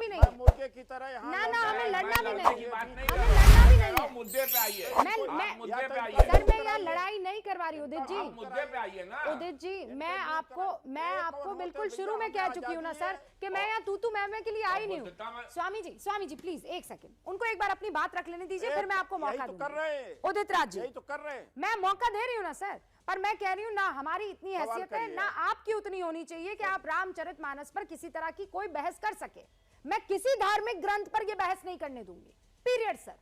भी नहीं है मुद्दे की तरह यहाँ ना ना हमें लड़ना भी नहीं है, बात नहीं हमें लड़ना भी नहीं है। मुद्दे पे आइए, मैं मुद्दे पे आइए। सर मैं यहाँ लड़ाई नहीं करवा रही उदित जी। मुद्दे पे आइए ना उदित जी मैं आपको बिल्कुल शुरू में कह चुकी हूँ ना सर कि मैं यहाँ तू मैं के लिए आई नहीं हूँ। स्वामी जी प्लीज एक सेकंड, उनको एक बार अपनी बात रख लेने दीजिए, फिर मैं आपको मौका दूंगी। उदित राज जी तो कर रहे हैं, मैं मौका दे रही हूँ ना सर, पर मैं कह रही हूँ ना हमारी इतनी हैसियत है ना आपकी उतनी होनी चाहिए कि आप रामचरितमानस पर किसी तरह की कोई बहस कर सके। मैं किसी धार्मिक ग्रंथ पर यह बहस नहीं करने दूंगी, पीरियड सर।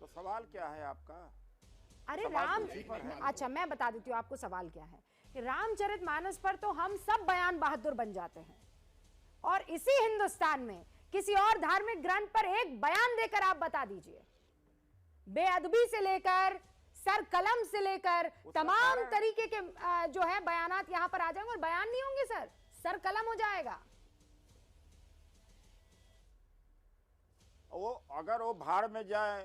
तो सवाल क्या है आपका? अरे राम, अच्छा मैं बता देती हूँ आपको सवाल क्या है कि रामचरितमानस पर तो हम सब बयान बहादुर बन जाते हैं, और इसी हिंदुस्तान में किसी और धार्मिक ग्रंथ पर एक बयान देकर आप बता दीजिए, बेअदबी से लेकर सर कलम से लेकर तमाम तरीके के जो है बयानात यहां पर आ जाएंगे, और बयान नहीं होंगे सर कलम हो जाएगा। वो अगर वो भाड़ में जाए,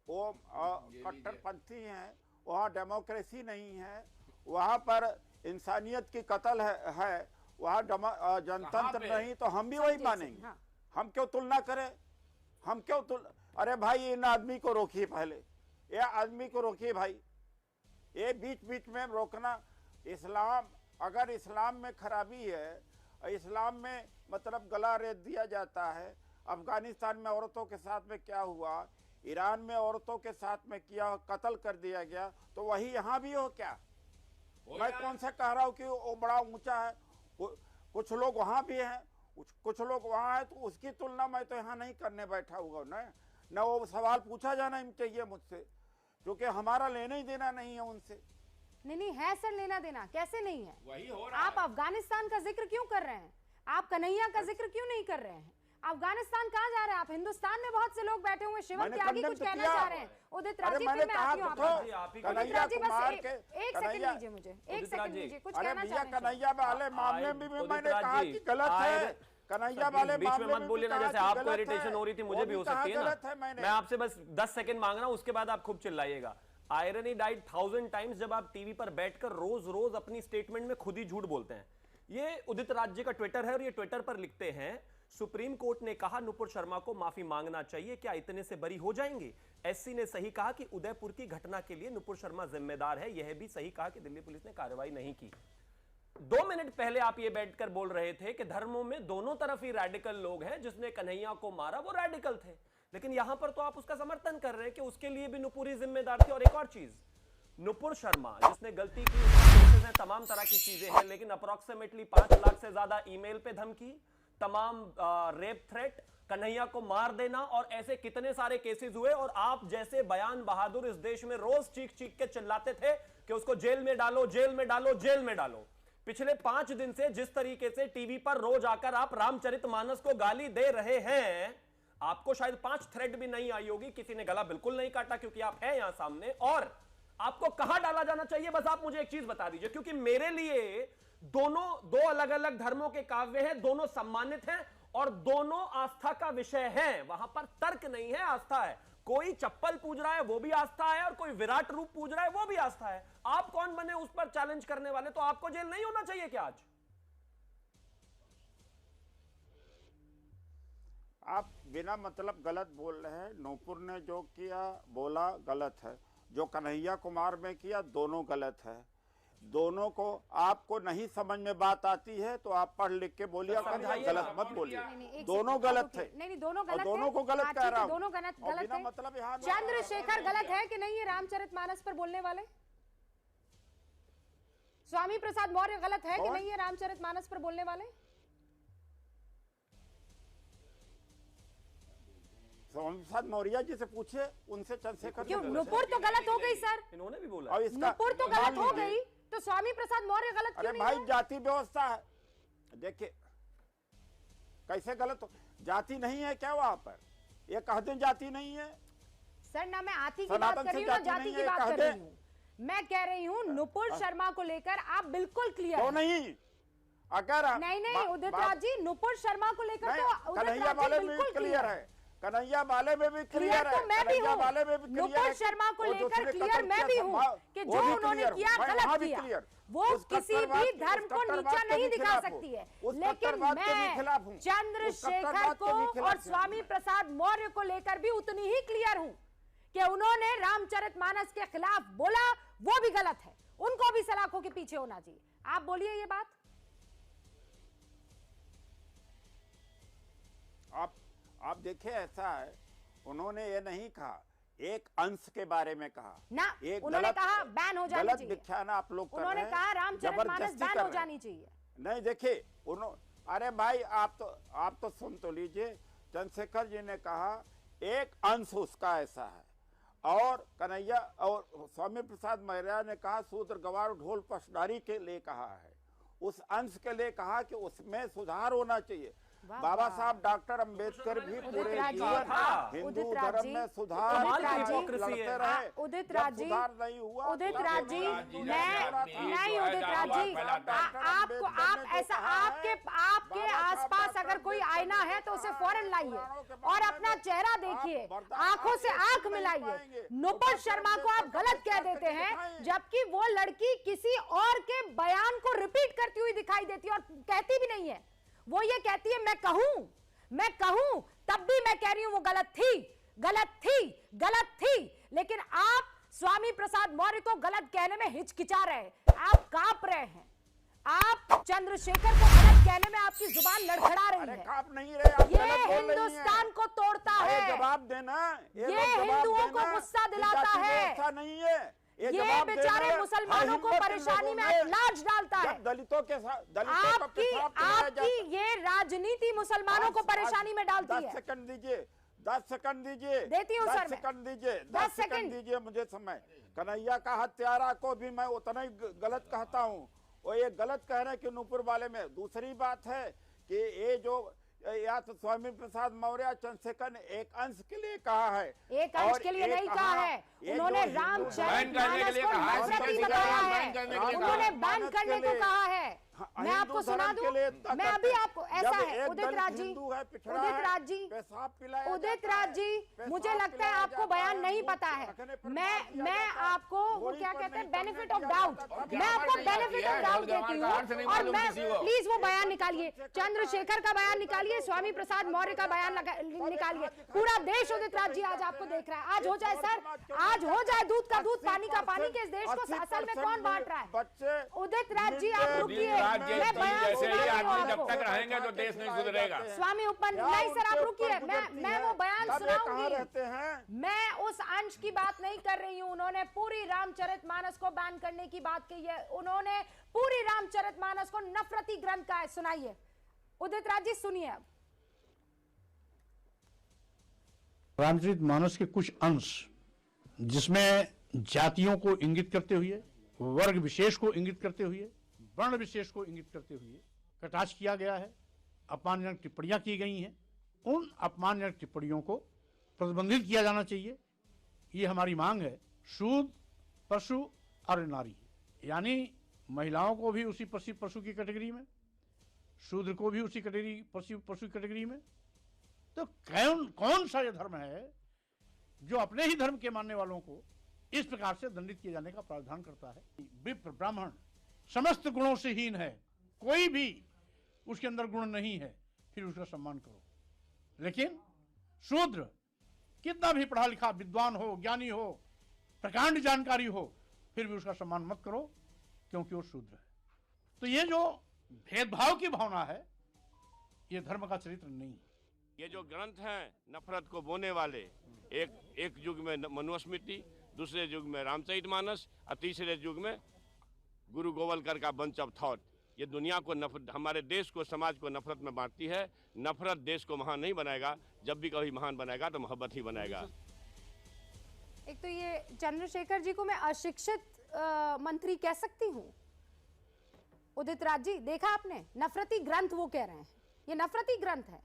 वो कट्टरपंथी हैं, वहाँ डेमोक्रेसी नहीं है, वहाँ पर इंसानियत की कत्ल है, वहाँ जनतंत्र नहीं, तो हम भी वही मानेंगे। हाँ। हम क्यों तुलना करें? हम क्यों अरे भाई इन आदमी को रोकिए, पहले ये आदमी को रोकिए भाई, ये बीच बीच में रोकना। इस्लाम, अगर इस्लाम में खराबी है, इस्लाम में मतलब गला रेत दिया जाता है। अफगानिस्तान में औरतों के साथ में क्या हुआ, ईरान में औरतों के साथ में किया, कत्ल कर दिया गया, तो वही यहाँ भी हो क्या? मैं कौन सा कह रहा हूँ कि वो बड़ा ऊंचा है, कुछ लोग वहाँ भी हैं, कुछ लोग वहाँ है, तो उसकी तुलना मैं तो यहाँ नहीं करने बैठा हुआ न वो सवाल पूछा जाना चाहिए मुझसे, क्योंकि हमारा लेना ही देना नहीं है उनसे। नहीं है सर, लेना देना कैसे नहीं है? वही हो रहा आप अफगानिस्तान का जिक्र क्यों कर रहे हैं? आप कन्हैया का जिक्र क्यों नहीं कर रहे हैं? अफगानिस्तान कहाँ जा रहे हैं आप? हिंदुस्तान में बहुत से लोग बैठे हुए, शिवन त्यागी कुछ कहना चाह रहे हैं। उदित राजी, फिर मैं आती हूँ आपको। उदित राजी बस एक सेकंड लीजिए, मुझे एक सेकंड लीजिए, कुछ कहना चाह रहे हैं। कन्हैया वाले मामले में भी मैंने कहा कि गलत है, कन्हैया वाले बीच में मत बोलिए ना, जैसे आपको इरिटेशन हो रही थी मुझे भी हो सकती है ना। मैं आपसे बस 10 सेकंड मांग रहा हूं, उसके बाद आप खूब चिल्लाइएगा। आयरनी डाइड 1000 टाइम्स जब आप टीवी पर बैठकर रोज रोज अपनी स्टेटमेंट में खुद ही झूठ बोलते हैं। ये उदित राज्य का ट्विटर है और ये ट्विटर पर लिखते हैं, सुप्रीम कोर्ट ने कहा नुपुर शर्मा को माफी मांगना चाहिए, क्या इतने से बरी हो जाएंगे? एससी ने सही कहा कि उदयपुर की घटना के लिए नुपुर शर्मा जिम्मेदार है, यह भी सही कहा कि दिल्ली पुलिस ने कार्रवाई नहीं की। 2 मिनट पहले आप ये बैठकर बोल रहे थे कि धर्मों में दोनों तरफ ही रैडिकल लोग हैं, जिसने कन्हैया को मारा वो रैडिकल थे, लेकिन यहां पर तो आप उसका समर्थन कर रहे हैं कि उसके लिए भी नुपुर ही जिम्मेदार थे। और एक और चीज, नुपुर शर्मा जिसने गलती की, तमाम तरह की चीजें हैं, लेकिन अप्रोक्सीमेटली 5 लाख से ज्यादा ईमेल पे धमकी, तमाम रेप थ्रेट, कन्हैया को मार देना, और ऐसे कितने सारे केसेस हुए। और आप जैसे बयान बहादुर इस देश में रोज चीख चीख के चिल्लाते थे कि उसको जेल में डालो, जेल में डालो, जेल में डालो। पिछले 5 दिन से जिस तरीके से टीवी पर रोज आकर आप रामचरितमानस को गाली दे रहे हैं, आपको शायद 5 थ्रेड भी नहीं आई होगी, किसी ने गला बिल्कुल नहीं काटा, क्योंकि आप हैं यहां सामने। और आपको कहां डाला जाना चाहिए, बस आप मुझे एक चीज बता दीजिए, क्योंकि मेरे लिए दोनों 2 अलग अलग धर्मों के काव्य हैं, दोनों सम्मानित हैं और दोनों आस्था का विषय हैं। वहां पर तर्क नहीं है, आस्था है। कोई चप्पल पूज रहा है वो भी आस्था है, और कोई विराट रूप पूज रहा है वो भी आस्था है। आप कौन बने उस पर चैलेंज करने वाले? तो आपको जेल नहीं होना चाहिए क्या आज? आप बिना मतलब गलत बोल रहे हैं। नूपुर ने जो किया बोला गलत है, जो कन्हैया कुमार में किया दोनों गलत है। दोनों को आपको नहीं समझ में बात आती है तो आप पढ़ लिख के बोलिए, गलत मत बोलिए। दोनों गलत थे, नहीं दोनों गलत, दोनों को गलत कह रहा हूं, दोनों गलत है। मतलब यहाँ चंद्रशेखर गलत है कि नहीं है रामचरितमानस पर बोलने वाले? स्वामी प्रसाद मौर्य गलत है कि नहीं है रामचरितमानस पर बोलने वाले? स्वामी प्रसाद मौर्य जी से पूछे, उनसे चंद्रशेखर क्यों? नुपुर तो गलत हो गई सर, इन्होंने भी बोला। नुपुर तो गलत हो गई, तो स्वामी प्रसाद मौर्य गलत क्यों नहीं? भाई जाति व्यवस्था है, देखिए कैसे गलत हो, जाति नहीं है क्या वहां पर? ये कह दें जाति नहीं है सर, ना मैं आती की बात कर रही हूँ ना जाति की बात कर रही हूँ। मैं कह रही हूँ नुपुर शर्मा को लेकर आप बिल्कुल क्लियर तो नहीं, अगर नहीं उदित राज जी, नुपुर शर्मा को लेकर तो कन्हैया वाले में क्लियर है, कन्हैया वाले में भी क्लियर है, तो मैं भी कन्हैया हूँ, वाले में भी क्लियर नुपुर है, शर्मा को और लेकर दूसरे क्लियर कत्ल मैं किया भी हूँ संभाव, कि वो जो भी उन्होंने क्लियर, किया मैं गलत वहाँ भी किया, क्लियर। वो उस किसी कट्टरवाद भी के- धर्म उस को नीचा कट्टरवाद के नहीं भी दिखा खिलाफ हूँ। सकती है, उस लेकिन कट्टरवाद के भी मैं खिलाफ हूँ। चंद्रशेखर उस कट्टरवाद को के भी और खिलाफ हूँ। स्वामी प्रसाद मौर्य को लेकर भी उतनी ही क्लियर हूं कि उन्होंने रामचरितमानस के खिलाफ बोला, वो भी गलत है, उनको भी सलाखों के पीछे होना चाहिए। आप बोलिए ये बात। आप देखिए, ऐसा है, उन्होंने ये नहीं कहा, एक अंश के बारे में कहा ना, एक उन्होंने कहा बैन हो जानी गलत चाहिए। व्याख्यान आप लोग कर रहे उन्होंने हैं, कहा रामचरितमानस जबरदस्ती बैन कर हो रहे हैं। जानी चाहिए। नहीं देखिए, अरे भाई आप तो सुन तो लीजिए, चंद्रशेखर जी ने कहा एक अंश उसका ऐसा है, और कन्हैया और स्वामी प्रसाद मौर्य ने कहा शूद्र गवार ढोल पशडारी के लिए कहा है, उस अंश के लिए कहा कि उसमें सुधार होना चाहिए। बाबा साहब डॉक्टर अंबेडकर भी पूरे जीवन हिंदू धर्म में सुधार लड़ते रहे, उदित राज जी, सुधार नहीं हुआ। उदित राज जी, नहीं उदित राज जी, आपको आप ऐसा आपके आसपास अगर कोई आईना है तो उसे फौरन लाइए और अपना चेहरा देखिए, आंखों से आंख मिलाइए। नुपुर शर्मा को आप गलत कह देते हैं, जबकि वो लड़की किसी और के बयान को रिपीट करती हुई दिखाई देती है और कहती भी नहीं है। वो ये कहती है मैं कहूं, तब भी मैं कह रही हूं वो गलत थी। लेकिन आप स्वामी प्रसाद मौर्य को गलत कहने में हिचकिचा रहे हैं, आप कांप रहे हैं, आप चंद्रशेखर को गलत कहने में आपकी जुबान लड़खड़ा रही है। कांप नहीं रहे, आप ये गलत बोल रही हैं। हिंदुस्तान को तोड़ता है, जवाब देना, ये हिंदुओं को गुस्सा दिलाता है, ऐसा नहीं है, ये बेचारे मुसलमानों को परेशानी में लाज डालता है। दलितों के साथ आपकी ये राजनीति मुसलमानों को परेशानी में डालती है। 10 सेकंड दीजिए, 10 सेकंड दीजिए, देती हूँ सर, 10 सेकंड दीजिए, 10 सेकंड दीजिए मुझे समय। कन्हैया का हत्यारा को भी मैं उतना ही गलत कहता हूँ, और ये गलत कह रहे हैं कि नूपुर वाले में। दूसरी बात है कि ये जो या तो स्वामी प्रसाद मौर्य चंद्रशेखर ने एक अंश के लिए कहा है, एक अंश के लिए नहीं कहा है, उन्होंने रामचरितमानस को नफरती बताया है, उन्होंने बैन करने को कहा है। मैं आपको सुना दूं, मैं अभी आपको ऐसा है उदित राज जी, मुझे लगता है आपको बयान नहीं पता है। मैं आपको वो क्या कहते हैं बेनिफिट ऑफ डाउट, मैं आपको बेनिफिट ऑफ डाउट देती हूँ, और मैं प्लीज वो बयान निकालिए, चंद्रशेखर का बयान निकालिए, स्वामी प्रसाद मौर्य का बयान निकालिए। पूरा देश उदित राज जी आज आपको देख रहा है। आज हो जाए सर, आज हो जाए दूध का दूध पानी का पानी, के इस देश को असल में कौन बांट रहा है। उदित राज जी आप रुकिए, मैं बयान जब तक रहेंगे तो देश नहीं सुधरेगा। स्वामी नहीं सर आप रुकिए, मैं वो बयान सुनाऊंगी। मैं उस अंश की बात नहीं कर रही हूँ। उन्होंने पूरी रामचरितमानस को बैन करने की बात कही है, उन्होंने पूरी रामचरितमानस को नफरती ग्रंथ कहा है। सुनाइए उदित राज जी, सुनिए। अब रामचरितमानस के कुछ अंश जिसमें जातियों को इंगित करते हुए, वर्ग विशेष को इंगित करते हुए, वर्ण विशेष को इंगित करते हुए कटाक्ष किया गया है, अपमानजनक टिप्पणियां की गई हैं, उन अपमानजनक टिप्पणियों को प्रतिबंधित किया जाना चाहिए। ये हमारी मांग है। शूद्र, पशु और नारी, यानी महिलाओं को भी उसी पशु की कैटेगरी में, शूद्र को भी उसी कैटेगरी पशु कैटेगरी में। तो कौन सा ये धर्म है जो अपने ही धर्म के मानने वालों को इस प्रकार से दंडित किए जाने का प्रावधान करता है। विप्र ब्राह्मण समस्त गुणों से हीन है, कोई भी उसके अंदर गुण नहीं है, फिर उसका सम्मान करो। लेकिन शूद्र कितना भी पढ़ा लिखा विद्वान हो, ज्ञानी हो, प्रकांड जानकारी हो, फिर भी उसका सम्मान मत करो, क्योंकि वो शूद्र है। तो ये जो भेदभाव की भावना है, ये धर्म का चरित्र नहीं है। ये जो ग्रंथ हैं नफरत को बोने वाले, एक युग में मनुस्मृति, दूसरे युग में रामचरितमानस और तीसरे युग में गुरु गोवलकर का बंच ऑफ थॉट, ये दुनिया को हमारे देश को, समाज को नफरत में बांटती है। नफरत देश को महान नहीं बनाएगा, जब भी कभी महान बनाएगा तो मोहब्बत ही बनाएगा। एक तो ये चंद्रशेखर जी को मैं अशिक्षित मंत्री कह सकती हूँ। उदित राज जी, देखा आपने, नफरती ग्रंथ वो कह रहे हैं, ये नफरती ग्रंथ है,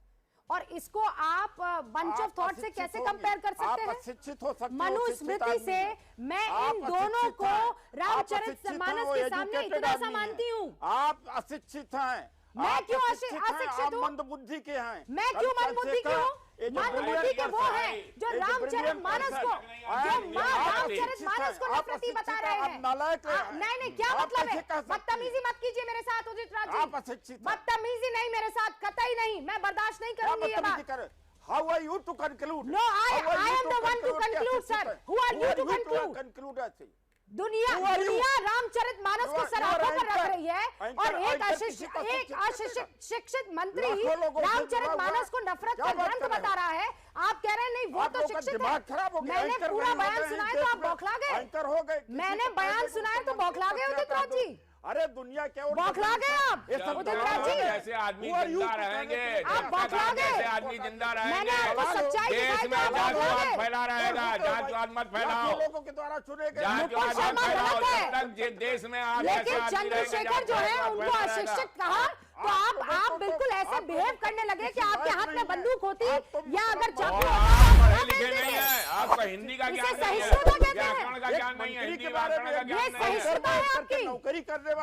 और इसको आप बंच ऑफ थॉट से कैसे कंपेयर कर सकते हैं? अशिक्षित हो सकते, मनुस्मृति से मैं इन दोनों को रामचरितमानस के सामने इतना सा मानती हूँ। आप अशिक्षित हैं। मैं क्यों अशिक्षित हूँ? मंदबुद्धि के हैं। मैं क्यों मंदबुद्धि की हूँ? ये जो माननीय brilliant मोदी के वो person हैं जो ये जो रामचरित brilliant मानस person, को, जो आप माँ रामचरित अशिक्षित मानस को हैं, आप नफरती बता अशिक्षित रहे हैं, आप हैं। नालायक हैं। नहीं, क्या आप मतलब है? कैसे कह सकते हैं? बदतमीजी मत कीजिए मेरे साथ उदित राज जी। आप अशिक्षित हैं। बदतमीजी नहीं मेरे साथ, कतई नहीं, मैं बर्दाश्त नहीं करूंगी ये बात। How are you to conclude? No, I How are you am the one to conclude conclude, कि sir. अशिक्षित Who are हैं? you to Who are conclude? conclude ऐसे? दुनिया Who are you? दुनिया रामचरित मानस को You are- sir you are आंखों पर रख anchor. रही है Anchor- और एक anchor किसी को अशिक्षित मंत्री लाखों लोगों से रामचरित जुड़ा हुआ मानस को नफरत क्या का बात ग्रंथ कर रहे बता हो? रहा है। आप कह रहे हैं नहीं वो आप तो लोगों का शिक्षित दिमाग है। खराब हो गया। मैंने एंकर पूरा नहीं हो बयान गए सुनाया इस तो देश आप में। बौखला गए। एंकर हो गए। किसी मैंने को बयान कहने को सुनाया तो मंत्री बौखला को गए क्या उदित कर राज दूं? जी। अरे दुनिया क्या और बौखला गए आप ये सब उदित राज जी। ऐसे आदमी Who are you जिंदा to रहेंगे, कहने को? आप जब तक बौखला गए। ऐसे आदमी जिंदा मैंने रहेंगे आपको सच्चाई देश दिखाई में तो आप बौखला जातिवाद गए। फैला रहेगा। जातिवाद मत फैलाओ, लाखों लोगों के द्वारा चुने गए जातिवाद मुकुल मत शर्मा फैलाओ। गलत है। जब तक देश में आप लेकिन ऐसे आदमी चंद्रशेखर जो है रहेंगे, उनको जातिवाद फैला अशिक्षित रहेगा। कहा तो आप बिल्कुल ऐसे बिहेव करने लगे कि आपके हाथ में बंदूक होती या अगर चाकू और होता आप तो पढ़े आप लिखे देते। नहीं है, आपको हिंदी का इसे ज्ञान नहीं है, सहिष्णुता कहते हैं। व्याकरण का ज्ञान नहीं है, मंत्री हिंदी के बारे व्याकरण का में ये ज्ञान नहीं है। सहिष्णुता है आपकी। नौकरी करने वाले